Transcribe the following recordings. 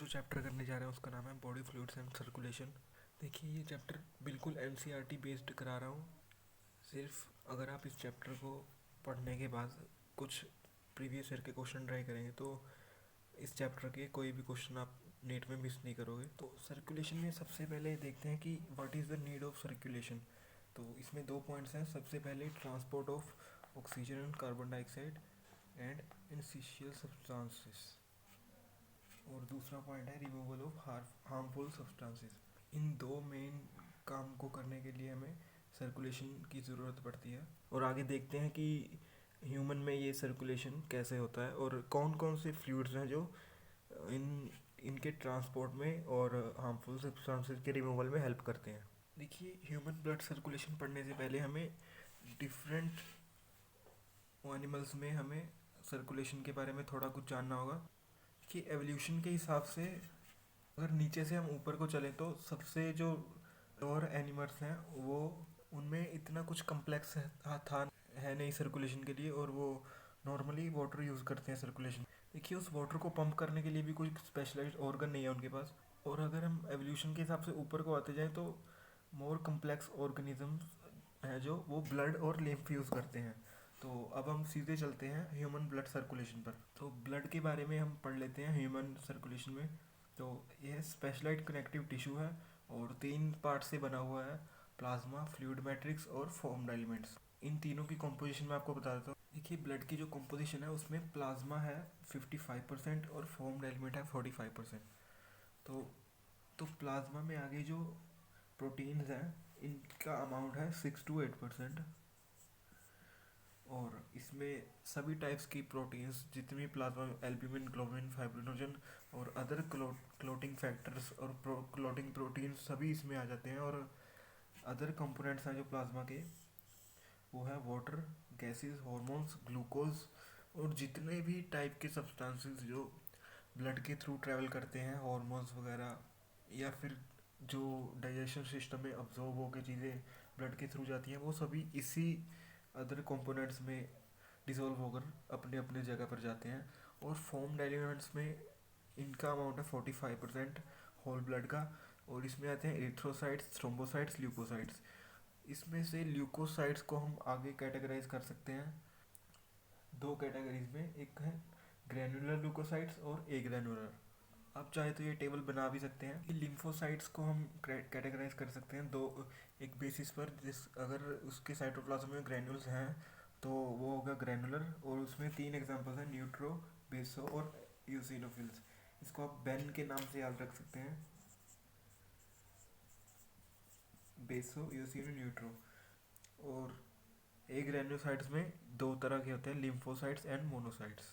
जो चैप्टर करने जा रहे हैं उसका नाम है बॉडी फ्लूइड्स एंड सर्कुलेशन। देखिए ये चैप्टर बिल्कुल एनसीईआरटी बेस्ड करा रहा हूँ। सिर्फ अगर आप इस चैप्टर को पढ़ने के बाद कुछ प्रीवियस ईयर के क्वेश्चन ट्राई करेंगे तो इस चैप्टर के कोई भी क्वेश्चन आप नेट में मिस नहीं करोगे। तो सर्कुलेशन में सबसे पहले देखते हैं कि what is the need of circulation. तो इसमें दो पॉइंट्स हैं। सबसे पहले transport of oxygen and carbon dioxide and essential substances, और दूसरा पॉइंट है रिमूवल ऑफ हार्मफुल सब्सटेंसेस। इन दो मेन काम को करने के लिए हमें सर्कुलेशन की ज़रूरत पड़ती है। और आगे देखते हैं कि ह्यूमन में ये सर्कुलेशन कैसे होता है और कौन कौन से फ्लूइड्स हैं जो इन इनके ट्रांसपोर्ट में और हार्मफुल सब्सटेंसेस के रिमूवल में हेल्प करते हैं। देखिए ह्यूमन ब्लड सर्कुलेशन पढ़ने से पहले हमें डिफरेंट एनिमल्स में हमें सर्कुलेशन के बारे में थोड़ा कुछ जानना होगा कि एवोल्यूशन के हिसाब से अगर नीचे से हम ऊपर को चलें तो सबसे जो लोअर एनिमल्स हैं वो उनमें इतना कुछ कम्प्लेक्स है नहीं सर्कुलेशन के लिए, और वो नॉर्मली वाटर यूज़ करते हैं सर्कुलेशन। देखिए उस वाटर को पंप करने के लिए भी कोई स्पेशलाइज्ड ऑर्गन नहीं है उनके पास। और अगर हम एवोल्यूशन के हिसाब से ऊपर को आते जाएं तो मोर कम्प्लेक्स ऑर्गेनिजम्स हैं जो वो ब्लड और लिम्फ यूज़ करते हैं। तो अब हम सीधे चलते हैं ह्यूमन ब्लड सर्कुलेशन पर। तो ब्लड के बारे में हम पढ़ लेते हैं ह्यूमन सर्कुलेशन में। तो यह स्पेशलाइज्ड कनेक्टिव टिश्यू है और तीन पार्ट से बना हुआ है: प्लाज्मा, फ्लूइड मैट्रिक्स और फोम्ड एलिमेंट्स। इन तीनों की कॉम्पोजिशन मैं आपको बता देता हूँ। देखिए ब्लड की जो कॉम्पोजिशन है उसमें प्लाज्मा है 55% और फोम्ड एलिमेंट है 45%। तो प्लाज्मा में आगे जो प्रोटीन्स हैं इनका अमाउंट है 6 to 8%। और इसमें सभी टाइप्स की प्रोटीन्स जितनी भी प्लाज्मा में एल्ब्यूमिन, ग्लोबिन, फाइब्रिनोजन और अदर क्लोटिंग फैक्टर्स और क्लोटिंग प्रोटीन्स सभी इसमें आ जाते हैं। और अदर कंपोनेंट्स हैं जो प्लाज्मा के, वो है वाटर, गैसेस, हार्मोन्स, ग्लूकोज और जितने भी टाइप के सब्सटेंसेस जो ब्लड के थ्रू ट्रैवल करते हैं, हार्मोन्स वगैरह, या फिर जो डाइजेशन सिस्टम में अब्जॉर्ब होकर चीज़ें ब्लड के थ्रू जाती हैं, वो सभी इसी अदर कंपोनेंट्स में डिसॉल्व होकर अपने अपने जगह पर जाते हैं। और फॉर्म्ड एलिमेंट्स में इनका अमाउंट है 45% होल ब्लड का। और इसमें आते हैं एरिथ्रोसाइट्स, थ्रोम्बोसाइट्स, ल्यूकोसाइट्स। इसमें से ल्यूकोसाइट्स को हम आगे कैटेगराइज कर सकते हैं दो कैटेगरीज में। एक है ग्रैनुलर ल्यूकोसाइट्स और ए ग्रैनुलर। आप चाहे तो ये टेबल बना भी सकते हैं कि लिम्फोसाइट्स को हम कैटेगराइज कर सकते हैं दो एक बेसिस पर। जिस अगर उसके साइटोप्लाज्म में ग्रैन्यूल्स हैं तो वो होगा ग्रैनुलर, और उसमें तीन एग्जांपल्स हैं: न्यूट्रो, बेसो और यूसिनोफिल्स। इसको आप बेन के नाम से याद रख सकते हैं: बेसो, यूसिनो, न्यूट्रो। और ए ग्रैन्योसाइट्स में दो तरह के होते हैं: लिम्फोसाइट्स एंड मोनोसाइट्स।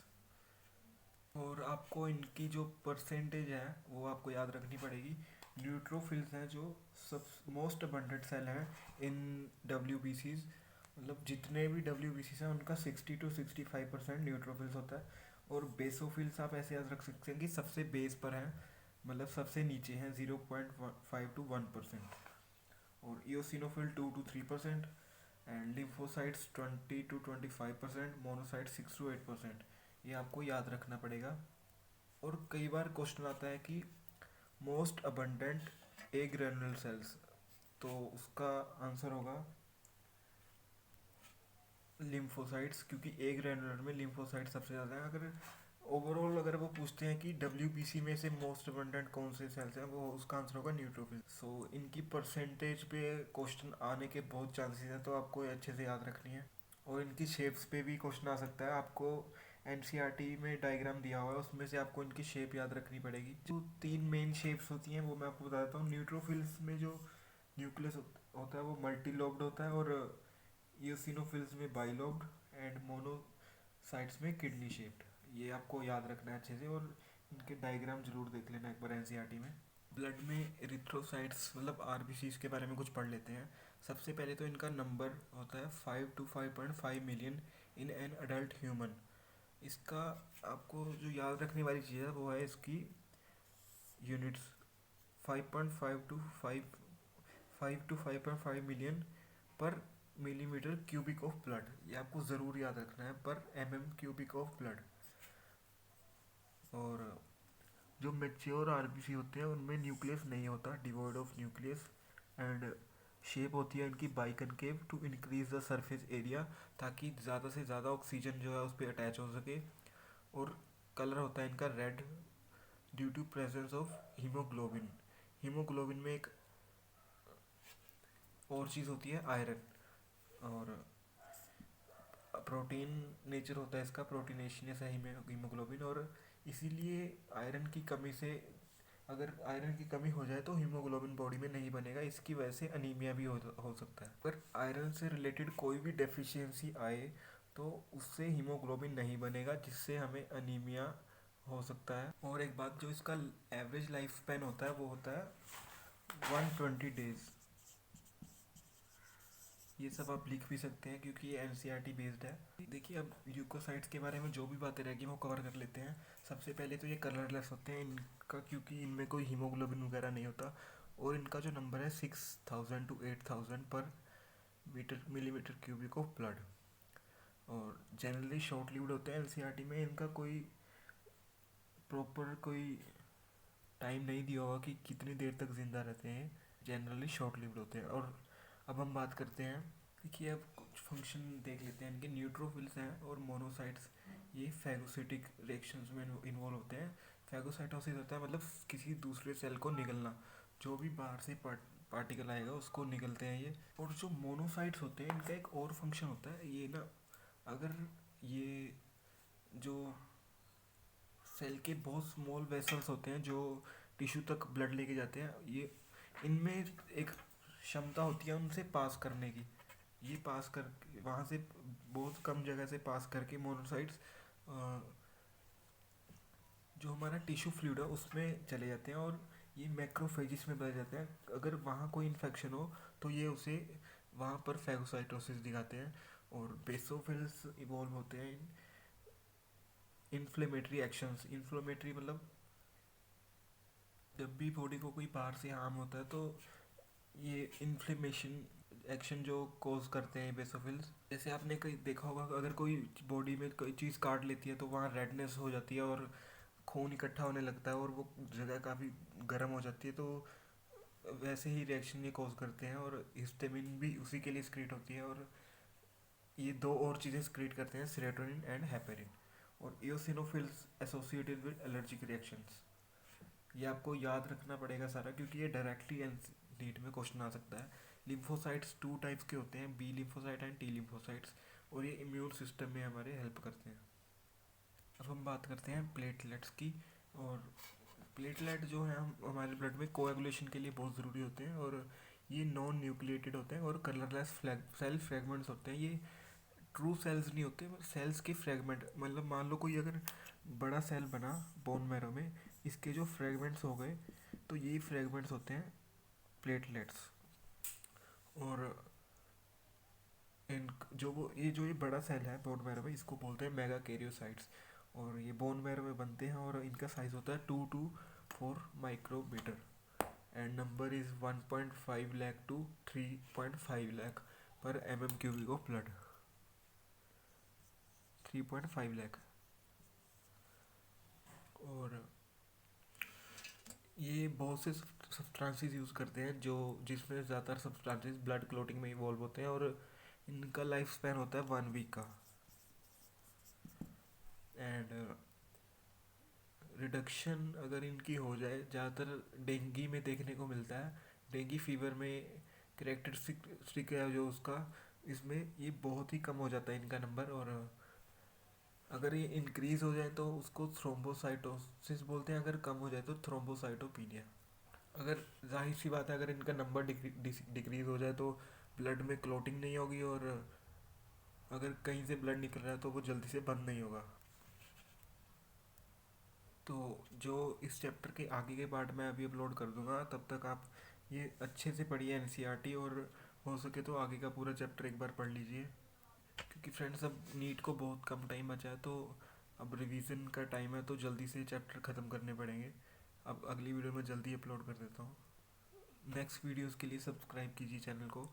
और आपको इनकी जो परसेंटेज है वो आपको याद रखनी पड़ेगी। न्यूट्रोफिल्स हैं जो सब मोस्ट अबंडेंट सेल हैं इन डब्ल्यू, मतलब जितने भी डब्ल्यू हैं उनका 60 to 65% न्यूट्रोफिल्स होता है। और बेसोफिल्स आप ऐसे याद रख सकते हैं कि सबसे बेस पर हैं, मतलब सबसे नीचे हैं, 0.5 to 1%। और इयोसिनोफिल 2 to 3%, and lymphocytes 20 to 25%, monocyte 6 to 8%। ये आपको याद रखना पड़ेगा। और कई बार क्वेश्चन आता है कि मोस्ट अबंडेंट ए ग्रेनुलर सेल्स, तो उसका आंसर होगा लिम्फोसाइट्स, क्योंकि ए ग्रेनुलर में लिम्फोसाइट सबसे ज़्यादा है। अगर ओवरऑल अगर वो पूछते हैं कि डब्ल्यू में से मोस्ट अबंडेंट कौन से सेल्स हैं, वो उसका आंसर होगा न्यूट्रोफिल। सो इनकी परसेंटेज पे क्वेश्चन आने के बहुत चांसेस हैं, तो आपको ये अच्छे से याद रखनी है। और इनकी शेप्स पे भी क्वेश्चन आ सकता है। आपको एनसीईआरटी में डायग्राम दिया हुआ है, उसमें से आपको इनकी शेप याद रखनी पड़ेगी। जो तीन मेन शेप्स होती हैं वो मैं आपको बता देता हूँ। न्यूट्रोफिल्स में जो न्यूक्लियस होता है वो मल्टी लॉब्ड होता है, और ईओसिनोफिल्स में बाइलॉब्ड, एंड मोनोसाइट्स में किडनी शेप्ड। ये आपको याद रखना है अच्छे से, और इनके डायग्राम जरूर देख लेना एक बार एनसीईआरटी में। ब्लड में एरिथ्रोसाइट्स मतलब आरबीसीज के बारे में कुछ पढ़ लेते हैं। सबसे पहले तो इनका नंबर होता है 5 to 5.5 million in an adult human. इसका आपको जो याद रखने वाली चीज़ है वो है इसकी यूनिट्स: 5.5 to 5.5 मिलियन पर मिलीमीटर क्यूबिक ऑफ ब्लड। ये आपको ज़रूर याद रखना है, पर क्यूबिक ऑफ ब्लड। और जो मेच्योर आरबीसी होते हैं उनमें न्यूक्लियस नहीं होता, devoid of nucleus. And shape होती है इनकी biconcave to increase the surface area, ताकि ज़्यादा से ज़्यादा ऑक्सीजन जो है उस पर अटैच हो सके। और कलर होता है इनका red due to presence of haemoglobin. Haemoglobin में एक और चीज़ होती है आयरन। और प्रोटीन नेचर होता है इसका, प्रोटीनेशियस है हीमोग्लोबिन। और इसीलिए आयरन की कमी से, अगर आयरन की कमी हो जाए तो हीमोग्लोबिन बॉडी में नहीं बनेगा, इसकी वजह से अनीमिया भी हो सकता है। अगर आयरन से रिलेटेड कोई भी डेफिशिएंसी आए तो उससे हीमोग्लोबिन नहीं बनेगा, जिससे हमें अनीमिया हो सकता है। और एक बात, जो इसका एवरेज लाइफ स्पैन होता है वो होता है 120 डेज। ये सब आप लिख भी सकते हैं क्योंकि ये एनसीईआरटी बेस्ड है। देखिए, अब ल्यूकोसाइट्स के बारे में जो भी बातें रहेगी वो कवर कर लेते हैं। सबसे पहले तो ये कलरलेस होते हैं इनका, क्योंकि इनमें कोई हीमोग्लोबिन वगैरह नहीं होता। और इनका जो नंबर है 6000 to 8000 पर मिलीमीटर क्यूबिक ऑफ ब्लड। और जनरली शॉर्ट लिव्ड होते हैं एनसीईआरटी में। इनका कोई प्रॉपर कोई टाइम नहीं दिया होगा कि कितनी देर तक जिंदा रहते हैं, जनरली शॉर्ट लिव्ड होते हैं। और अब हम बात करते हैं, देखिए अब कुछ फंक्शन देख लेते हैं इनके। न्यूट्रोफिल्स हैं और मोनोसाइट्स, ये फैगोसिटिक रिएक्शंस में इन्वॉल्व होते हैं। फैगोसाइटोसिस होता है मतलब किसी दूसरे सेल को निगलना, जो भी बाहर से पार्टिकल आएगा उसको निगलते हैं ये। और जो मोनोसाइट्स होते हैं इनका एक और फंक्शन होता है, ये ना, अगर ये जो सेल के बहुत स्मॉल वेसल्स होते हैं जो टिश्यू तक ब्लड लेके जाते हैं, ये इनमें एक क्षमता होती है उनसे पास करने की। ये पास कर वहाँ से बहुत कम जगह से पास करके मोनोसाइट्स जो हमारा टिश्यू फ्लूइड है उसमें चले जाते हैं, और ये मैक्रोफेजिस में बदल जाते हैं। अगर वहाँ कोई इन्फेक्शन हो तो ये उसे वहाँ पर फैगोसाइटोसिस दिखाते हैं। और बेसोफिल्स इवॉल्व होते हैं इन्फ्लेमेटरी एक्शंस। इन्फ्लेमेटरी मतलब जब भी बॉडी को कोई बाहर से हार्म होता है तो ये इन्फ्लेमेशन एक्शन जो कोज करते हैं बेसोफिल्स। जैसे आपने कहीं देखा होगा, अगर कोई बॉडी में कोई चीज़ काट लेती है तो वहाँ रेडनेस हो जाती है और खून इकट्ठा होने लगता है और वो जगह काफ़ी गर्म हो जाती है। तो वैसे ही रिएक्शन ये कोज करते हैं। और हिस्टामिन भी उसी के लिए स्क्रीट होती है। और ये दो और चीज़ें स्क्रीट करते हैं, सेरोटोनिन एंड हेपेरिन। और eosinophils associated with allergic reactions. ये आपको याद रखना पड़ेगा सारा, क्योंकि ये डायरेक्टली नीट में क्वेश्चन आ सकता है। लिम्फोसाइट्स 2 टाइप्स के होते हैं, B lymphocyte and T lymphocytes. और ये इम्यून सिस्टम में हमारे हेल्प करते हैं। अब हम बात करते हैं प्लेटलेट्स की। और प्लेटलेट जो है हमारे ब्लड में कोएगुलेशन के लिए बहुत ज़रूरी होते हैं। और ये नॉन न्यूक्लिएटेड होते हैं और कलरलेस सेल फ्रेगमेंट्स होते हैं। ये ट्रू सेल्स नहीं होते, सेल्स के फ्रेगमेंट। मतलब मान लो कोई अगर बड़ा सेल बना बोन मैरो में, इसके जो फ्रेगमेंट्स हो गए तो यही फ्रेगमेंट्स होते हैं प्लेटलेट्स। और इन जो ये बड़ा सेल है बोन मैरो में, इसको बोलते हैं मेगा कैरियोसाइट्स। और ये बोन मैरो में बनते हैं और इनका साइज होता है 2 to 4 micrometre. And number is 1.5 lakh to 3.5 lakh पर mm cubic of blood. 3.5 lakh. और ये बहुत से सब्सटेंसेस यूज़ करते हैं जो जिसमें ज़्यादातर सब्सटेंसेस ब्लड क्लॉटिंग में इवॉल्व होते हैं। और इनका लाइफ स्पैन होता है 1 वीक का। एंड रिडक्शन अगर इनकी हो जाए, ज़्यादातर डेंगी में देखने को मिलता है। डेंगी फीवर में करेक्टरिस्टिक है जो उसका, इसमें ये बहुत ही कम हो जाता है इनका नंबर। और अगर ये इंक्रीज़ हो जाए तो उसको थ्रोम्बोसाइटोसिस बोलते हैं, अगर कम हो जाए तो थ्रोम्बोसाइटोपीनिया। अगर जाहिर सी बात है, अगर इनका नंबर डिक्रीज़ हो जाए तो ब्लड में क्लॉटिंग नहीं होगी, और अगर कहीं से ब्लड निकल रहा है तो वो जल्दी से बंद नहीं होगा। तो जो इस चैप्टर के आगे के पार्ट मैं अभी अपलोड कर दूंगा, तब तक आप ये अच्छे से पढ़िए एनसीईआरटी। और हो सके तो आगे का पूरा चैप्टर एक बार पढ़ लीजिए, क्योंकि फ्रेंड्स अब नीट को बहुत कम टाइम बचा है, तो अब रिवीजन का टाइम है, तो जल्दी से चैप्टर ख़त्म करने पड़ेंगे। अब अगली वीडियो में जल्दी अपलोड कर देता हूँ। नेक्स्ट वीडियोस के लिए सब्सक्राइब कीजिए चैनल को।